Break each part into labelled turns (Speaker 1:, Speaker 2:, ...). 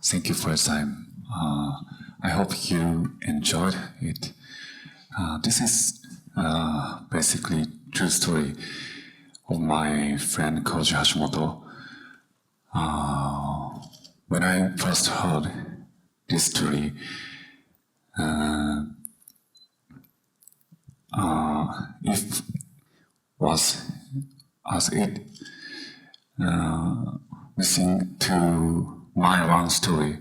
Speaker 1: thank you for your time. I hope you enjoyed it. This is basically true story of my friend Koji Hashimoto. When I first heard this story, if was as it listening to my one story,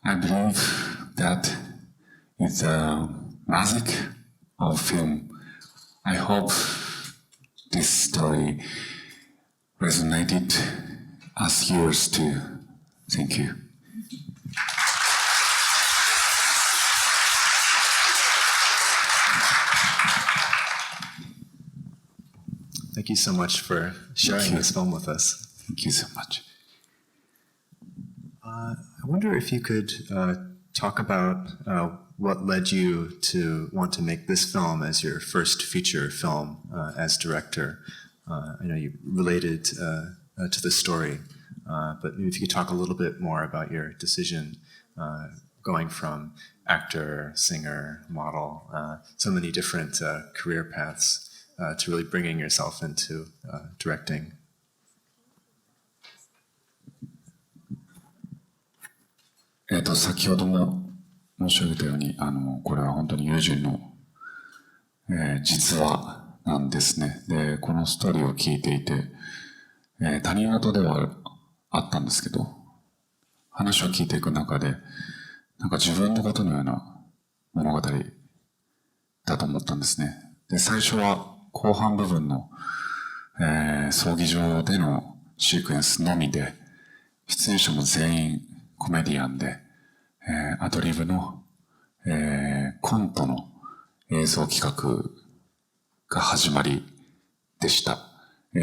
Speaker 1: I believe that it's a magic of film. I hope this story resonated as yours too. Thank you.
Speaker 2: Thank you so much for sharing this film with us.
Speaker 1: Thank you so much.
Speaker 2: I wonder if you could talk about what led you to want to make this film as your first feature film as director. I know you related to the story, but maybe if you could talk a little bit more about your decision going from actor, singer, model, so many different career paths to really bringing yourself into directing.
Speaker 1: 先ほども申し上げたように、これは本当に友人の、実話なんですね。で、このストーリーを聞いていて、他人事ではあったんですけど、話を聞いていく中で、なんか自分のことのような物語だと思ったんですね。で、最初は後半部分の、葬儀場でのシークエンスのみで、出演者も全員コメディアンで、アドリブの、コントの映像企画が始まりでした。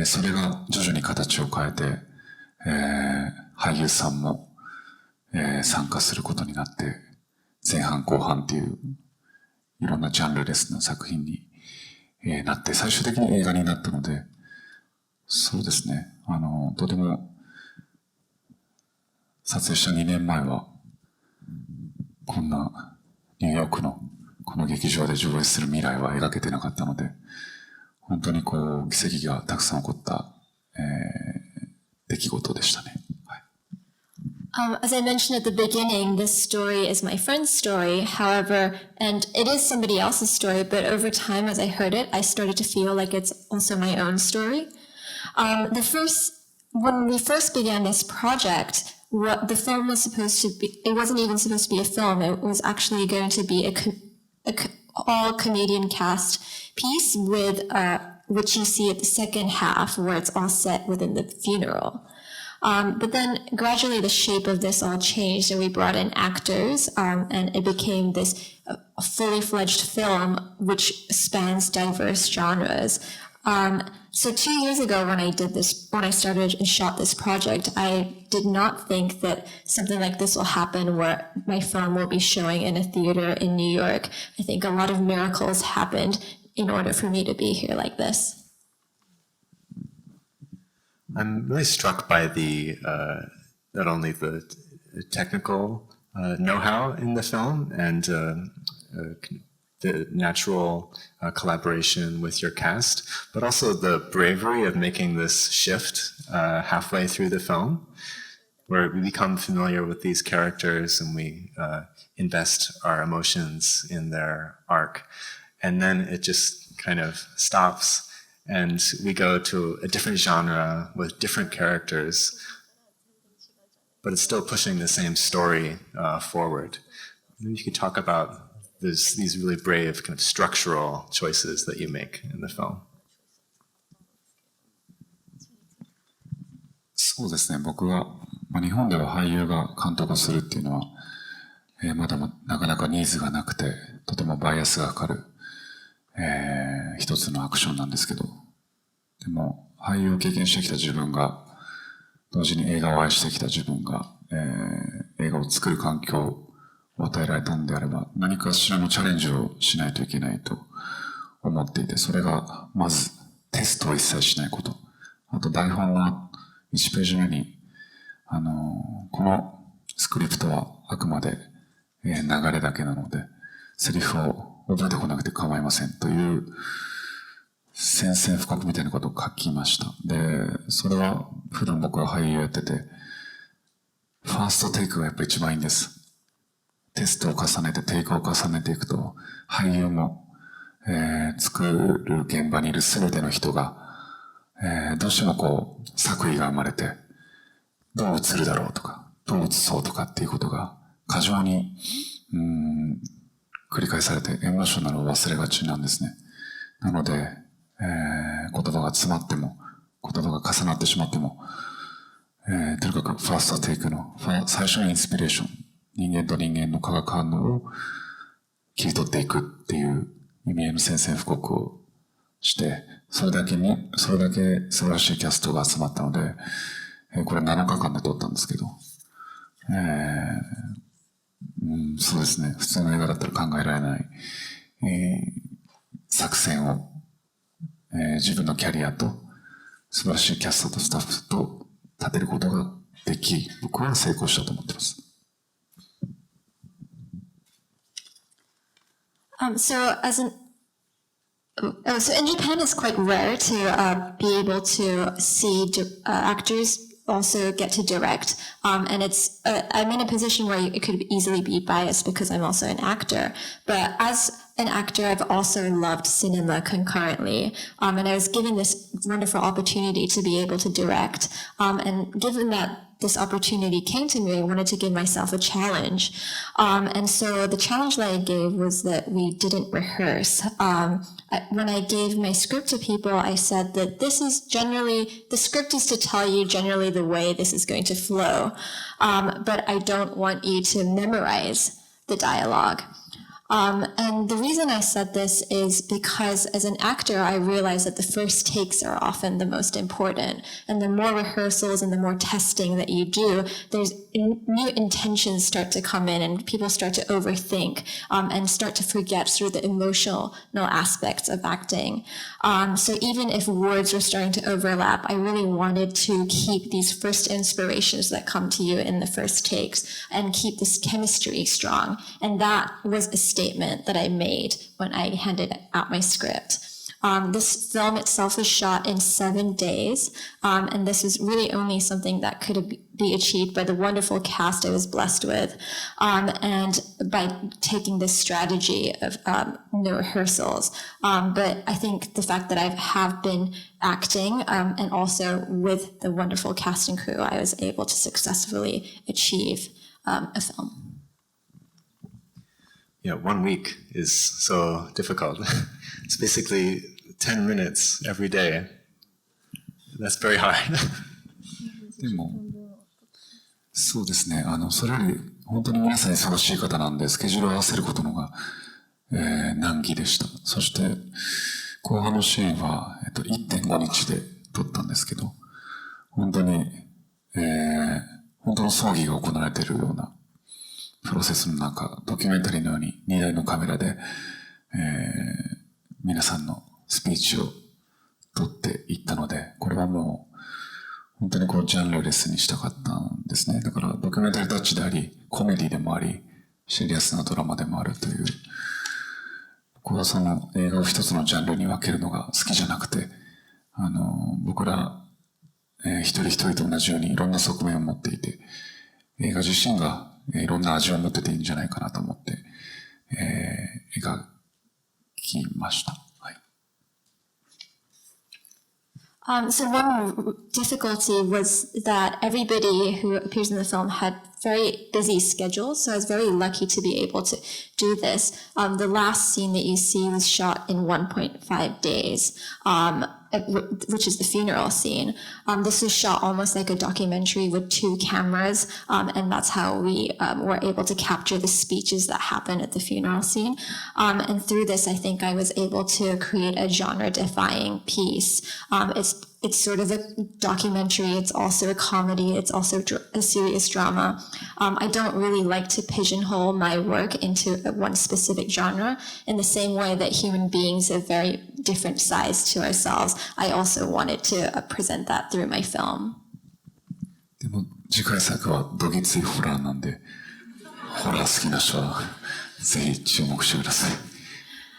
Speaker 1: それが徐々に形を変えて、俳優さんも、参加することになって、前半後半っていういろんなジャンルレスの作品に、なって最終的に映画になったので、そうですね、とても撮影した2年前はこんなニューヨークのこの劇場で上映する未来は描けてなかったので、本当にこう奇跡がたくさん起こった、出来事でしたね。
Speaker 3: As I mentioned at the beginning, this story is my friend's story. However, and it is somebody else's story, but over time as I heard it, I started to feel like it's also my own story. When we first began this project, what the film was supposed to be, it wasn't even supposed to be a film. It was actually going to be a all comedian cast piece with, which you see at the second half where it's all set within the funeral. But then gradually the shape of this all changed and we brought in actors, and it became this fully fledged film which spans diverse genres. So 2 years ago when I started and shot this project, I did not think that something like this will happen where my film will be showing in a theater in New York. I think a lot of miracles happened in order for me to be here like this.
Speaker 2: I'm really struck by the not only the technical know-how in the film and the natural collaboration with your cast, but also the bravery of making this shift halfway through the film, where we become familiar with these characters and we invest our emotions in their arc, and then it just kind of stops. And we go to a different genre with different characters, but it's still pushing the same story forward. Maybe you could talk about these really brave kind of structural choices that you make in the film.
Speaker 1: そうですね、僕は、日本では俳優が監督をするっていうのは、まだなかなかニーズがなくて、とてもバイアスがかかる。一つのアクションなんですけど、でも俳優を経験してきた自分が、同時に映画を愛してきた自分が、映画を作る環境を与えられたんであれば、何かしらのチャレンジをしないといけないと思っていて、それがまずテストを一切しないこと。あと台本は1ページ目に、このスクリプトはあくまで、流れだけなので、セリフを覚えてこなくて構いませんという宣戦布告みたいなことを書きました。で、それは普段僕は俳優やってて、ファーストテイクがやっぱ一番いいんです。テストを重ねて、テイクを重ねていくと、俳優も、作る現場にいる全ての人が、どうしてもこう、作為が生まれて、どう映るだろうとか、どう映そうとかっていうことが、過剰に、繰り返されて、エモーショナルを忘れがちなんですね。なので、言葉が詰まっても、言葉が重なってしまっても、とにかくファーストテイクの最初のインスピレーション、人間と人間の化学反応を切り取っていくっていう意味合いの宣戦布告をして、それだけ素晴らしいキャストが集まったので、これ7日間で撮ったんですけど、そうですね、普通の映画だったら考えられない、作戦を、自分のキャリアと素晴らしいキャストとスタッフと立てることができ、僕は成功したと思ってます。
Speaker 3: So in Japan, it's quite rare to be able to see actors also get to direct. And I'm in a position where it could easily be biased because I'm also an actor. But as an actor, I've also loved cinema concurrently. And I was given this wonderful opportunity to be able to direct. And given that this opportunity came to me, I wanted to give myself a challenge. And so the challenge that I gave was that we didn't rehearse. When I gave my script to people, I said that the script is to tell you generally the way this is going to flow. But I don't want you to memorize the dialogue. And the reason I said this is because as an actor, I realize that the first takes are often the most important. And the more rehearsals and the more testing that you do, new intentions start to come in and people start to overthink and start to forget through the emotional aspects of acting. So even if words were starting to overlap, I really wanted to keep these first inspirations that come to you in the first takes and keep this chemistry strong. And that was a statement that I made when I handed out my script. This film itself was shot in 7 days, and this is really only something that could be achieved by the wonderful cast I was blessed with, and by taking this strategy of no rehearsals. But I think the fact that I have been acting and also with the wonderful cast and crew, I was able to successfully achieve a film.
Speaker 2: Yeah, 1 week is so difficult. It's basically 10 minutes every day. That's very hard.
Speaker 1: でも、そうですね。それより、本当に皆さん忙しい方なんで、スケジュールを合わせることのが、難儀でした。そして、後半のシーンは、1.5 日で撮ったんですけど、本当に、本当の葬儀が行われているような、プロセスの中、ドキュメンタリーのように2台のカメラで、皆さんのスピーチを撮っていったので、これはもう本当にこうジャンルレスにしたかったんですね。だからドキュメンタリータッチであり、コメディでもあり、シリアスなドラマでもあるという、僕はその映画を一つのジャンルに分けるのが好きじゃなくて、僕ら、一人一人と同じようにいろんな側面を持っていて、映画自身がいろんな味を持ってていいんじゃないかなと思って、描きました。はい。
Speaker 3: So one difficulty was that everybody who appears in the film had very busy schedules, so I was very lucky to be able to do this. The last scene that you see was shot in 1.5 days, which is the funeral scene. This was shot almost like a documentary with 2 cameras, and that's how we were able to capture the speeches that happen at the funeral scene. And through this, I think I was able to create a genre-defying piece. It's sort of a documentary, it's also a comedy, it's also a serious drama. I don't really like to pigeonhole my work into one specific genre. In the same way that human beings have very different sides to ourselves, I also wanted to present that through my film.
Speaker 1: でも次回作はどぎついホラーなんで、ホラー好きな人はぜひ注目してください。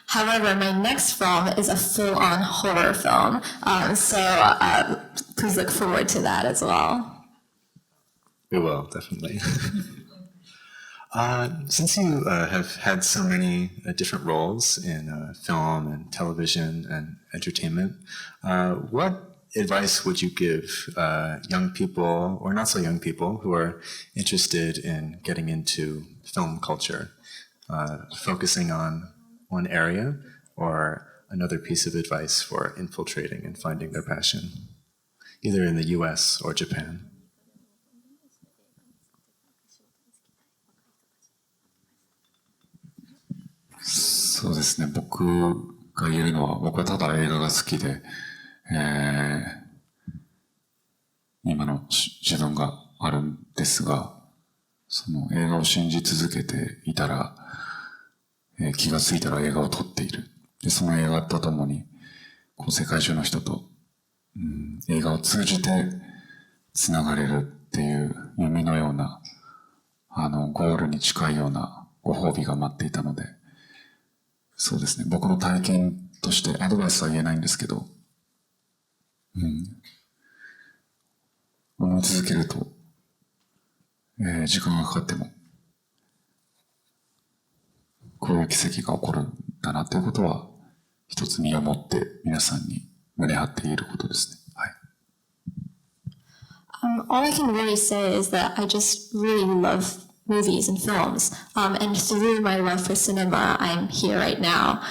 Speaker 3: However, my next film is a full-on horror film, so please look forward to that as well.
Speaker 2: We will, definitely. Since you have had so many different roles in film and television and entertainment, what advice would you give young people, or not so young people, who are interested in getting into film culture, focusing on one area or another piece of advice for infiltrating and finding their passion, either in the US or Japan?
Speaker 1: そうですね。僕が言えるのは、僕はただ映画が好きで、今の自分があるんですが、その映画を信じ続けていたら、気がついたら映画を撮っている。で、その映画とともに、こう世界中の人と、映画を通じてつながれるっていう夢のような、ゴールに近いようなご褒美が待っていたので、そうですね。僕の体験としてアドバイスは言えないんですけど、思い続けると、時間がかかっても、こういう奇跡が起こるんだなということは、一つ身をもって皆さんに胸張って言えることですね。はい。
Speaker 3: All I can really say is that I just really love movies and films. And through my love for cinema, I'm here right now.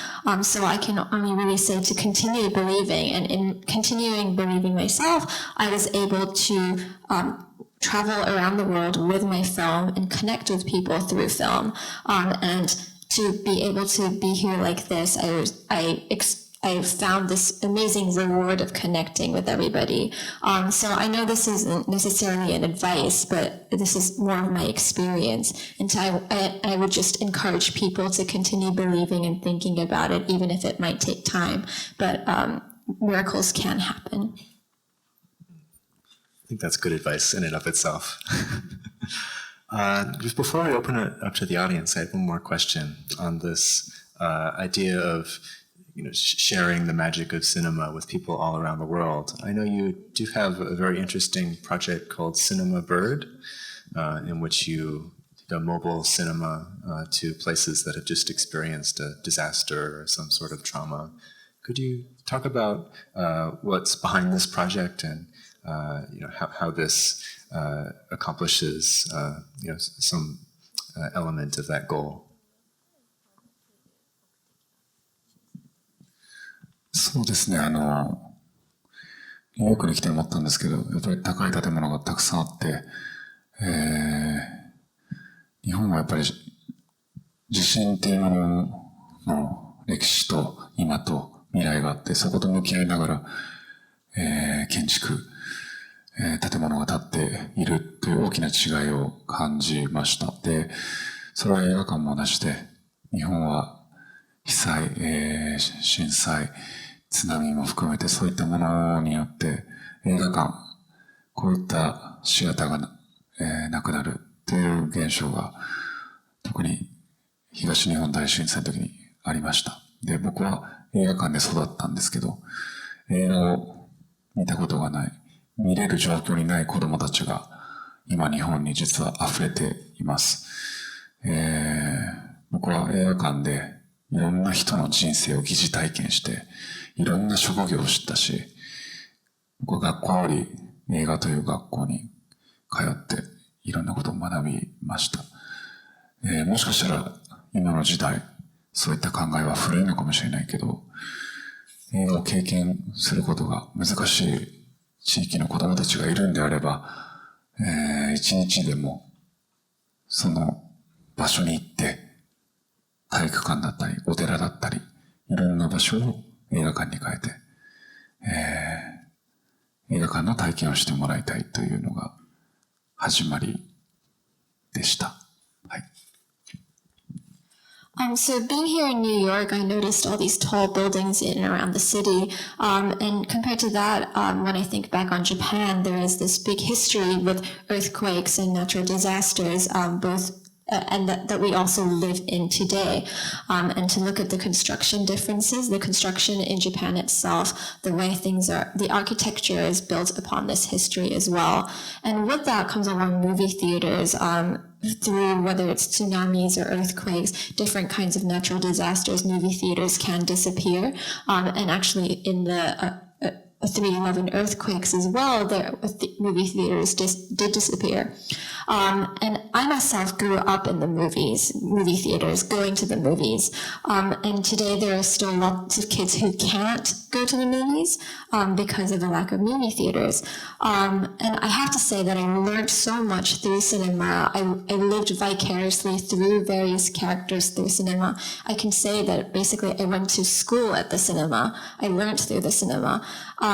Speaker 3: So I can only really say to continue believing. And in continuing believing myself, I was able to travel around the world with my film and connect with people through film. And to be able to be here like this, I found this amazing reward of connecting with everybody. So I know this isn't necessarily an advice, but this is more of my experience. And so I would just encourage people to continue believing and thinking about it, even if it might take time. But miracles can happen.
Speaker 2: I think that's good advice in and of itself. Just before I open it up to the audience, I have one more question on this idea of sharing the magic of cinema with people all around the world. I know you do have a very interesting project called Cinema Bird, in which you do mobile cinema to places that have just experienced a disaster or some sort of trauma. Could you talk about what's behind this project and how this accomplishes some element of that goal?
Speaker 1: そうですね、ニューヨークに来て思ったんですけど、やっぱり高い建物がたくさんあって、日本はやっぱり地震っていうものの歴史と今と未来があって、そこと向き合いながら、建築、建物が建っているという大きな違いを感じました。で、それは映画館も同じで、日本は被災、震災、津波も含めてそういったものによって映画館、こういったシアターが、なくなるという現象が特に東日本大震災の時にありました。で、僕は映画館で育ったんですけど、映画を見たことがない、見れる状況にない子供たちが今日本に実は溢れています。僕は映画館でいろんな人の人生を疑似体験して、いろんな職業を知ったし、僕は学校より映画という学校に通っていろんなことを学びました。もしかしたら今の時代、そういった考えは古いのかもしれないけど、映画を経験することが難しい地域の子供たちがいるんであれば、一日でもその場所に行って体育館だったりお寺だったりいろんな場所を映画館に変えて、映画館の体験をしてもらいたいというのが始まりでした。はい。
Speaker 3: So being here in New York, I noticed all these tall buildings in and around the city. And compared to that, when I think back on Japan, there is this big history with earthquakes and natural disasters, and that we also live in today. And to look at the construction differences, the construction in Japan itself, the way things are, the architecture is built upon this history as well. And with that comes along movie theaters, through whether it's tsunamis or earthquakes, different kinds of natural disasters, movie theaters can disappear. And actually in the 3/11 earthquakes as well, the movie theaters did disappear. And I myself grew up in the movie theaters, going to the movies. And today there are still lots of kids who can't go to the movies because of the lack of movie theaters. And I have to say that I learned so much through cinema. I lived vicariously through various characters through cinema. I can say that basically I went to school at the cinema. I learned through the cinema.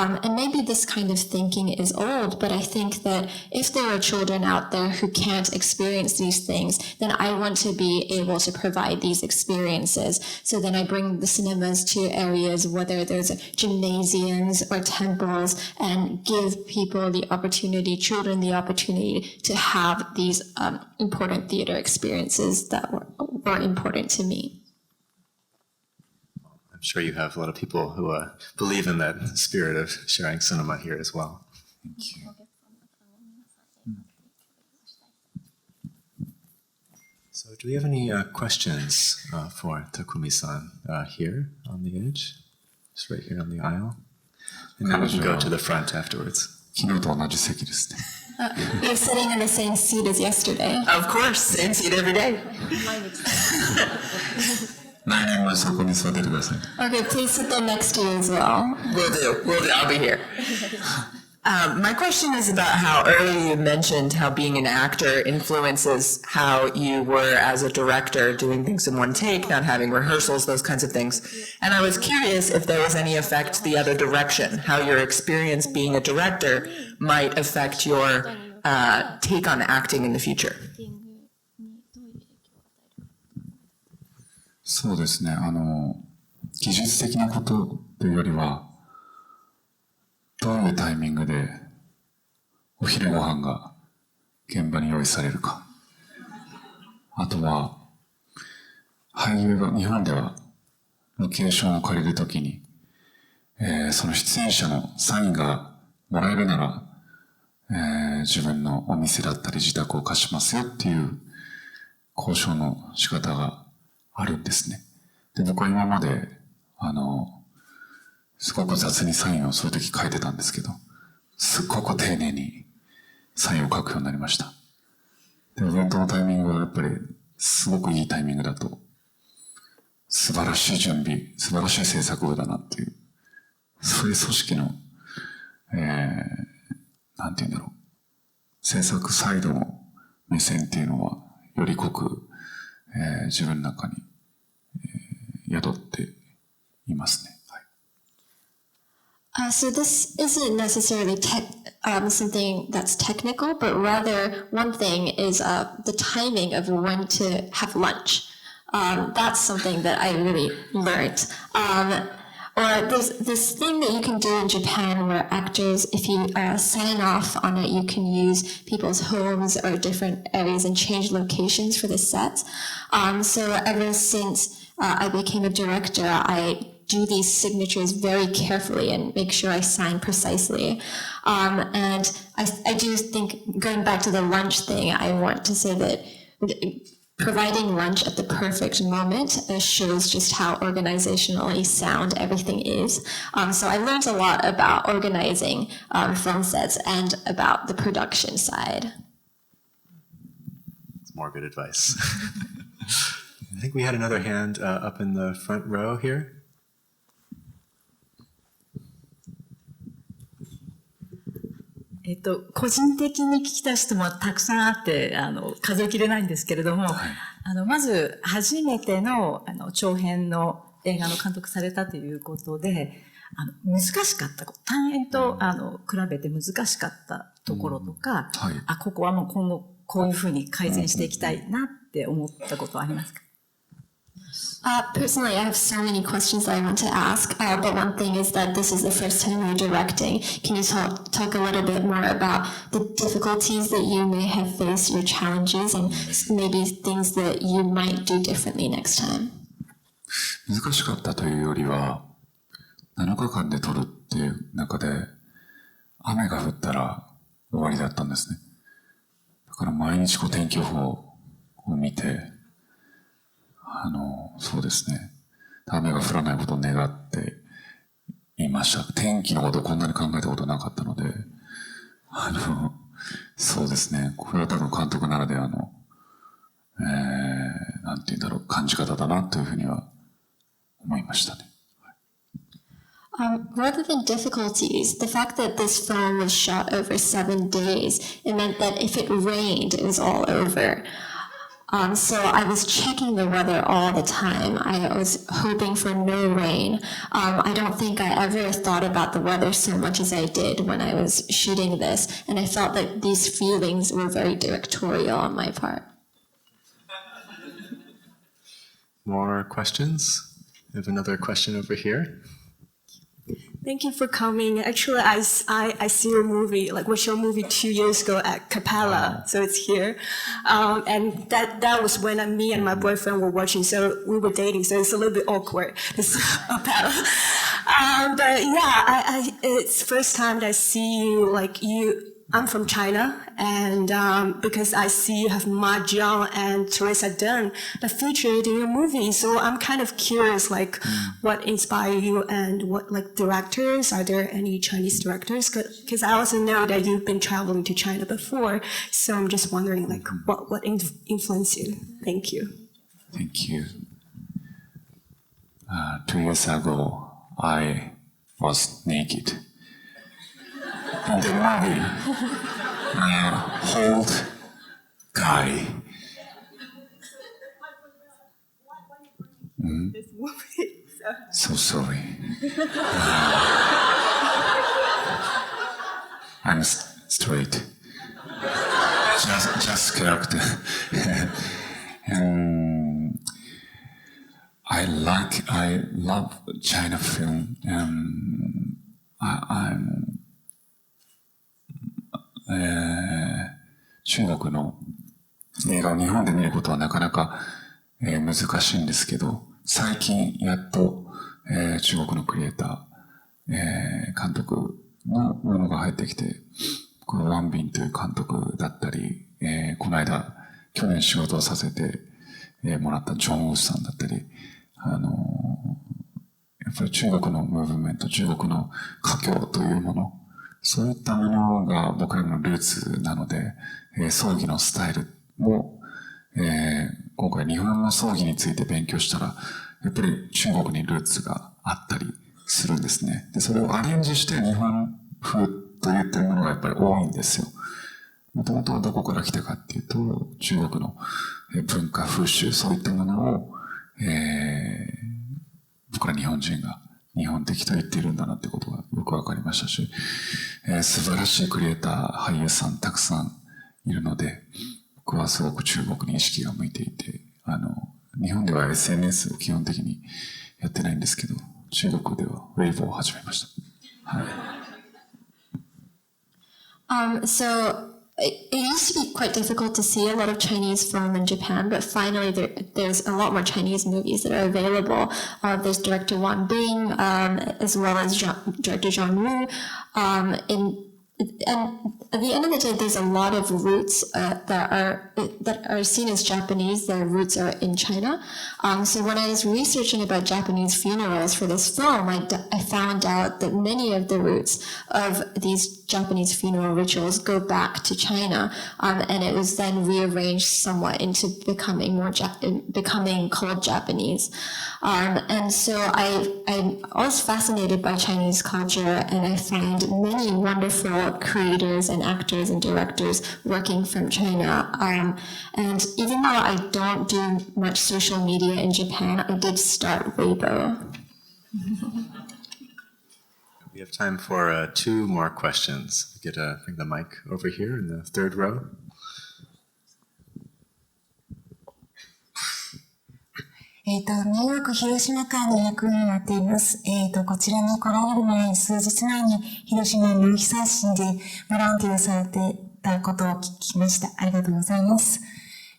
Speaker 3: And maybe this kind of thinking is old, but I think that if there are children out there who can't experience these things, then I want to be able to provide these experiences. So then I bring the cinemas to areas, whether there's gymnasiums or temples, and give people the opportunity, children the opportunity to have these important theater experiences that were important to me.
Speaker 2: I'm sure you have a lot of people who believe in that spirit of sharing cinema here as well.
Speaker 1: Thank you.
Speaker 2: So do we have any questions for Takumi-san here on the edge? Just right here on the aisle. And then we can go to the front afterwards.
Speaker 1: 昨日と同じ席ですね。
Speaker 3: You're sitting in the same seat as yesterday.
Speaker 4: Of course, same seat every day.
Speaker 1: 来年もそこに座っててください。
Speaker 3: Okay, please sit there next to you as well.
Speaker 4: Will do. Will do. I'll be here. My question is about how earlier you mentioned how being an actor influences how you were as a director, doing things in one take, not having rehearsals, those kinds of things. And I was curious if there was any effect the other direction, how your experience being a director might affect your take on acting in the future.
Speaker 1: そうですね。技術的なことというよりは、どういうタイミングでお昼ご飯が現場に用意されるか。あとは、俳優が日本ではロケーションを借りるときに、その出演者のサインがもらえるなら、自分のお店だったり自宅を貸しますよっていう交渉の仕方があるんですね。で、僕は今まで、すごく雑にサインをそういう時書いてたんですけど、すっごく丁寧にサインを書くようになりました。で、イベントのタイミングはやっぱりすごくいいタイミングだと、素晴らしい準備、素晴らしい制作部だなっていう、そういう組織の、なんて言うんだろう、制作サイドの目線っていうのは、より濃く、自分の中に、宿っていますね。
Speaker 3: So this isn't necessarily something that's technical, but rather one thing is the timing of when to have lunch. That's something that I really learned. Or there's this thing that you can do in Japan where actors, if you sign off on it, you can use people's homes or different areas and change locations for the set. So ever since I became a director, I do these signatures very carefully and make sure I sign precisely. And I do think, going back to the lunch thing, I want to say that providing lunch at the perfect moment shows just how organizationally sound everything is. So I learned a lot about organizing film sets and about the production side.
Speaker 2: It's more good advice. I think we had another hand up in the front row here.
Speaker 5: 個人的に聞きたい質問はたくさんあって、数えきれないんですけれども、まず、初めての、長編の映画の監督されたということで、難しかったこと、単演と、比べて難しかったところとか、ここはもう今後、こういうふうに改善していきたいなって思ったことはありますか？
Speaker 3: Personally, I have so many questions that I want to ask, but one thing is that this is the first time you're directing. Can you talk a little bit more about the difficulties that you may have faced, your challenges, and maybe things that you might do differently next time?
Speaker 1: 難しかったというよりは、7日間で撮るっていう中で、雨が降ったら終わりだったんですね。だから毎日天気予報を見て、そうですね。雨が降らないことを願っていました。天気のことをこんなに考えたことなかったので、そうですね。これは多分監督ならではの、なんて言うんだろう、感じ方だなというふうには思いましたね。
Speaker 3: Rather than difficulties, the fact that this film was shot over 7 days, it meant that if it rained, it was all over. So I was checking the weather all the time. I was hoping for no rain. I don't think I ever thought about the weather so much as I did when I was shooting this, and I felt that these feelings were very directorial on my part.
Speaker 2: More questions? We have another question over here.
Speaker 6: Thank you for coming. Actually, I see your movie, watched your movie 2 years ago at Capella, so it's here. And that was when me and my boyfriend were watching, so we were dating, so it's a little bit awkward. It's Capella. But yeah, it's the first time that I see you. I'm from China, and because I see you have mahjong and Teresa Dunn that featured in your movie, so I'm kind of curious, what inspired you and what directors? Are there any Chinese directors? Because I also know that you've been traveling to China before, so I'm just wondering, what influenced you? Thank you.
Speaker 1: Thank you. 2 years ago, I was naked. In the movie, old guy.
Speaker 6: This movie.
Speaker 1: So sorry. I'm straight. Just character. I love China film. I'm 中国の映画を日本で見ることはなかなか、難しいんですけど、最近やっと、中国のクリエイター、監督のものが入ってきて、このワンビンという監督だったり、この間去年仕事をさせて、もらったジョン・ウーさんだったり、やっぱり中国のムーブメント、中国の華僑というもの、そういったものが僕らのルーツなので、葬儀のスタイルも、今回日本の葬儀について勉強したら、やっぱり中国にルーツがあったりするんですね。で、それをアレンジして日本風と言ってるものがやっぱり多いんですよ。もともとどこから来たかっていうと、中国の文化、風習、そういったものを、僕ら日本人が日本的と言っているんだなってことがよくわかりましたし、素晴らしいクリエイター、俳優さんたくさんいるので、僕はすごく中国に意識が向いていて、日本では SNS を基本的にやってないんですけど、中国ではウェイボーを始めました。はい。
Speaker 3: So it used to be quite difficult to see a lot of Chinese film in Japan, but finally there's a lot more Chinese movies that are available. There's director Wang Bing, as well as director Zhang Wu. And at the end of the day, there's a lot of roots that are seen as Japanese. Their roots are in China. So when I was researching about Japanese funerals for this film, I found out that many of the roots of these Japanese funeral rituals go back to China, and it was then rearranged somewhat into becoming becoming called Japanese. And so I was fascinated by Chinese culture, and I find many wonderful creators and actors and directors working from China. And even though I don't do much social media in Japan, I did start Weibo.
Speaker 2: We have time for 2 more questions. Bring the mic over here in the 3rd row.
Speaker 7: ニューヨーク広島間の役になっています。こちらに来られる前、数日前に広島の被災地でボランティアされていたことを聞きました。ありがとうございます。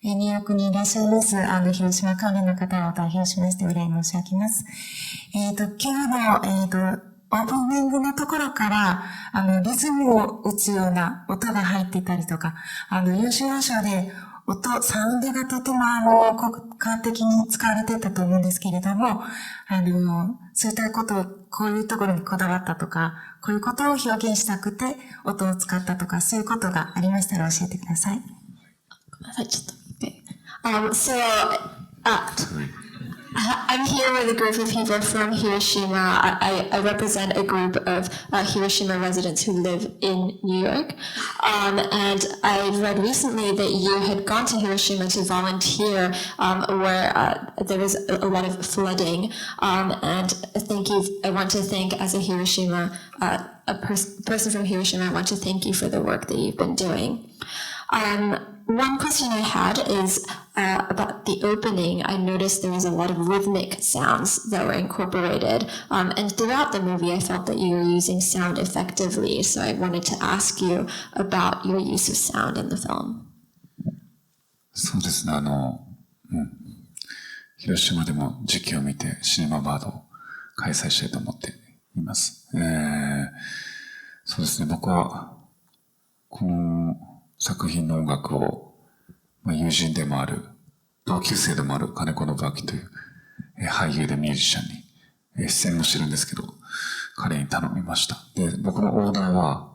Speaker 7: ニューヨークにいらっしゃいます、広島関連の方を代表しましてお礼申し上げます。今日の、オープニングのところから、リズムを打つような音が入っていたりとか、要所要所でサウンドがとても効果的に使われていたと思うんですけれども、そういったことを、こういうところにこだわったとか、こういうことを表現したくて音を使ったとか、そういうことがありましたら教えてください。
Speaker 3: I'm here with a group of people from Hiroshima. I represent a group of Hiroshima residents who live in New York. And I read recently that you had gone to Hiroshima to volunteer where there was a lot of flooding. And I want to thank, as a Hiroshima, person from Hiroshima, I want to thank you for the work that you've been doing. One question I had is about the opening. I noticed there was a lot of rhythmic sounds that were incorporated. And throughout the movie, I felt that you were using sound effectively. So I wanted to ask you about your use of sound in the film.
Speaker 1: そうですね、広島でも時期を見てシネマバードを開催したいと思っています。そうですね、僕はこの作品の音楽を、友人でもある、同級生でもある金子信明という、俳優でミュージシャンに、出演もしてるんですけど、彼に頼みました。で、僕のオーダーは、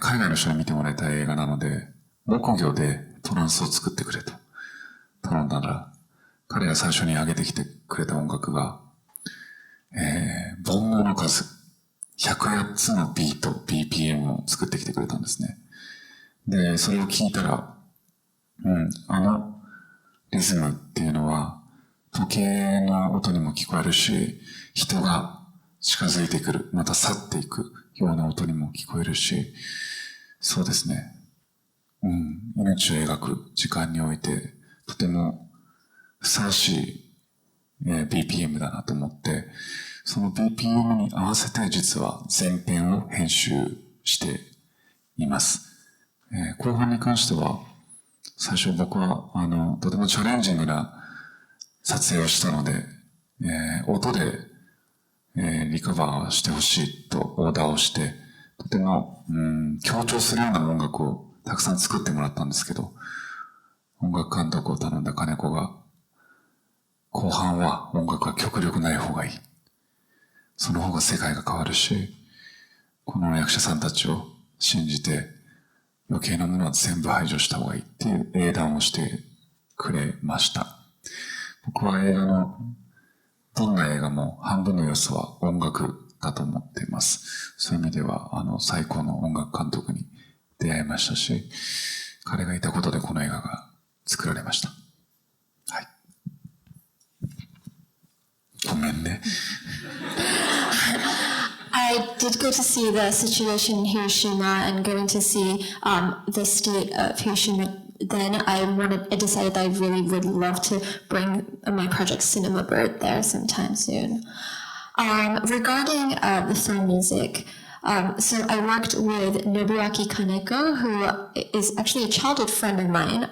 Speaker 1: 海外の人に見てもらいたい映画なので、木魚でトランスを作ってくれと頼んだら、彼が最初に上げてきてくれた音楽が、煩悩の数、108つのビート、BPM を作ってきてくれたんですね。で、それを聞いたら、リズムっていうのは、時計の音にも聞こえるし、人が近づいてくる、また去っていくような音にも聞こえるし、そうですね。命を描く時間において、とてもふさわしい、BPM だなと思って、その BPM に合わせて実は前編を編集しています。後半に関しては、最初僕は、とてもチャレンジングな撮影をしたので、音で、リカバーしてほしいとオーダーをして、とても、強調するような音楽をたくさん作ってもらったんですけど、音楽監督を頼んだ金子が、後半は音楽は極力ない方がいい。その方が世界が変わるし、この役者さんたちを信じて、余計なものは全部排除した方がいいっていう英断をしてくれました。僕はどんな映画も半分の要素は音楽だと思っています。そういう意味では、最高の音楽監督に出会いましたし、彼がいたことでこの映画が作られました。はい。ごめんね。
Speaker 3: I did go to see the situation in Hiroshima and going to see the state of Hiroshima. Then I decided that I really would love to bring my project Cinema Bird there sometime soon. Regarding the film music, so I worked with Nobuaki Kaneko, who is actually a childhood friend of mine,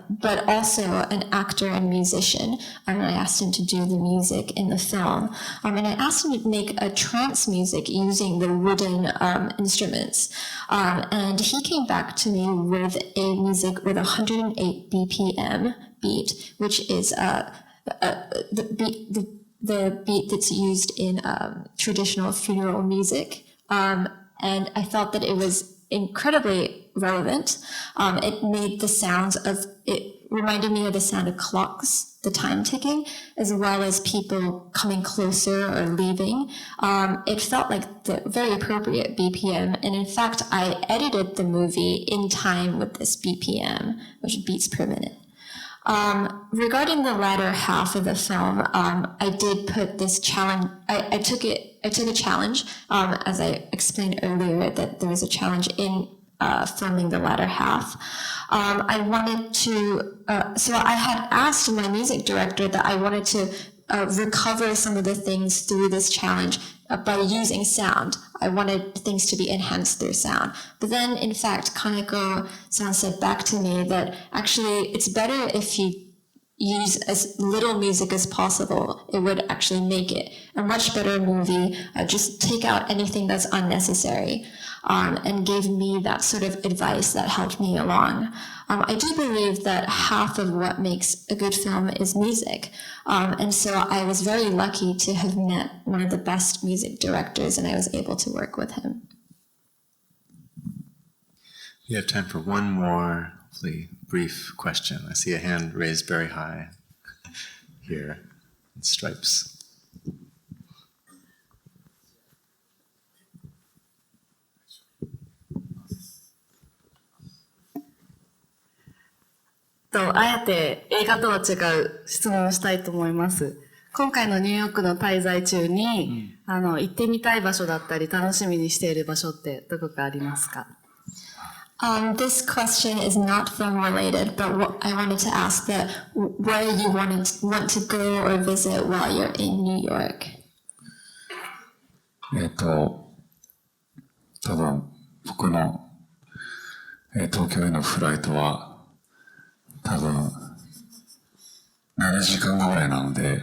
Speaker 3: but also an actor and musician. And I asked him to do the music in the film. And I asked him to make a trance music using the wooden instruments. And he came back to me with a music with 108 BPM beat, which is the beat that's used in traditional funeral music. And I felt that it was incredibly relevant. It made the sounds it reminded me of the sound of clocks, the time ticking, as well as people coming closer or leaving. It felt like the very appropriate BPM. And in fact, I edited the movie in time with this BPM, which beats per minute. Regarding the latter half of the film, I did put this challenge, I took a challenge, as I explained earlier, that there was a challenge in filming the latter half. I wanted to, so I had asked my music director that I wanted to recover some of the things through this challenge by using sound. I wanted things to be enhanced through sound. But then, in fact, Kaneko-san said back to me that actually it's better if you use as little music as possible. It would actually make it a much better movie. Just take out anything that's unnecessary, and gave me that sort of advice that helped me along. I do believe that half of what makes a good film is music. And so I was very lucky to have met one of the best music directors, and I was able to work with him.
Speaker 2: We have time for one more, hopefully brief question. I see a hand raised very high here in stripes.
Speaker 5: あえて映画とは違う質問をしたいと思います。今回のニューヨークの滞在中に、行ってみたい場所だったり楽しみにしている場所ってどこかありますか？
Speaker 3: This question is not film related, but I wanted to ask that where you want to go or visit while you're in New York.
Speaker 1: 多分僕の、東京へのフライトは多分7時間ぐらいなので、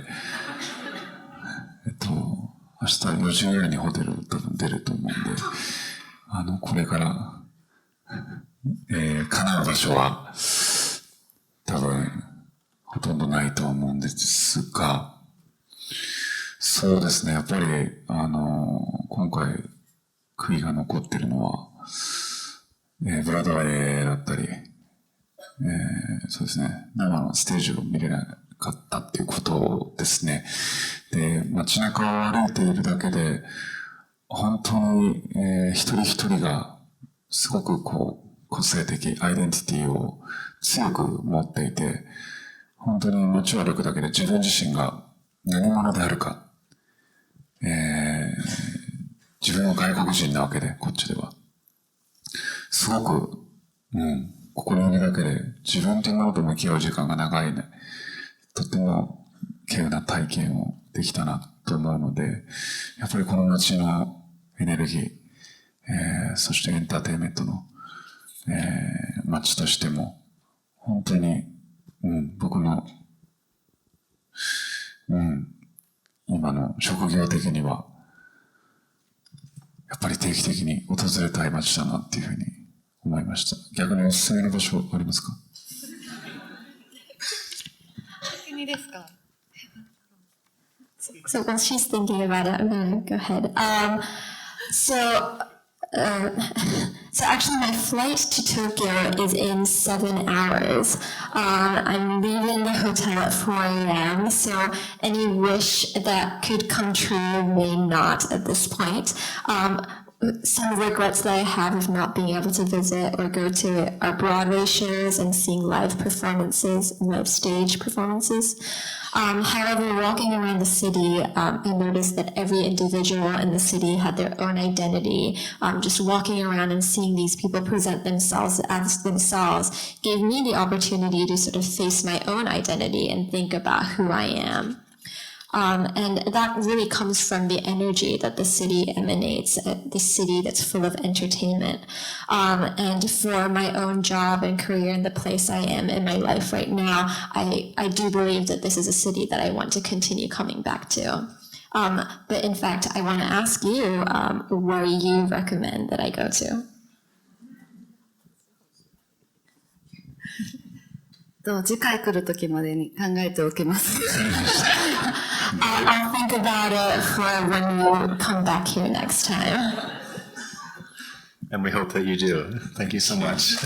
Speaker 1: 明日4時ぐらいにホテル多分出ると思うんで、これから叶う場所は多分ほとんどないと思うんですが、そうですね、やっぱり今回悔いが残ってるのは、ブラドウェイだったり、そうですね、生のステージを見れなかったっていうことですね。で、街中を歩いているだけで本当に、一人一人がすごく個性的アイデンティティを強く持っていて、本当に街を歩くだけで自分自身が何者であるか、自分は外国人なわけで、こっちではすごく、ここにいるだけで自分というものと向き合う時間が長いね、とっても稀有な体験をできたなと思うので、やっぱりこの街のエネルギー、そしてエンターテインメントの、街としても本当に、僕の、今の職業的にはやっぱり定期的に訪れたい街だなっていうふうに思いました。逆におすすめの場所ありますか？
Speaker 5: 逆にですか？
Speaker 3: So while she's thinking about it, I'm gonna go ahead. So actually my flight to Tokyo is in 7 hours. I'm leaving the hotel at 4 a.m. So any wish that could come true may not at this point. Some regrets that I have of not being able to visit or go to our Broadway shows and seeing live performances, live stage performances. However, walking around the city, I noticed that every individual in the city had their own identity. Just walking around and seeing these people present themselves as themselves gave me the opportunity to sort of face my own identity and think about who I am. And that really comes from the energy that the city emanates, the city that's full of entertainment. And for my own job and career and the place I am in my life right now, I do believe that this is a city that I want to continue coming back to. But in fact, I want to ask you where you recommend that I go to.
Speaker 5: 次回来る時までに考えておきます。
Speaker 3: I'll think about it for when you come back here next time.
Speaker 2: And we hope that you do. Thank you so much.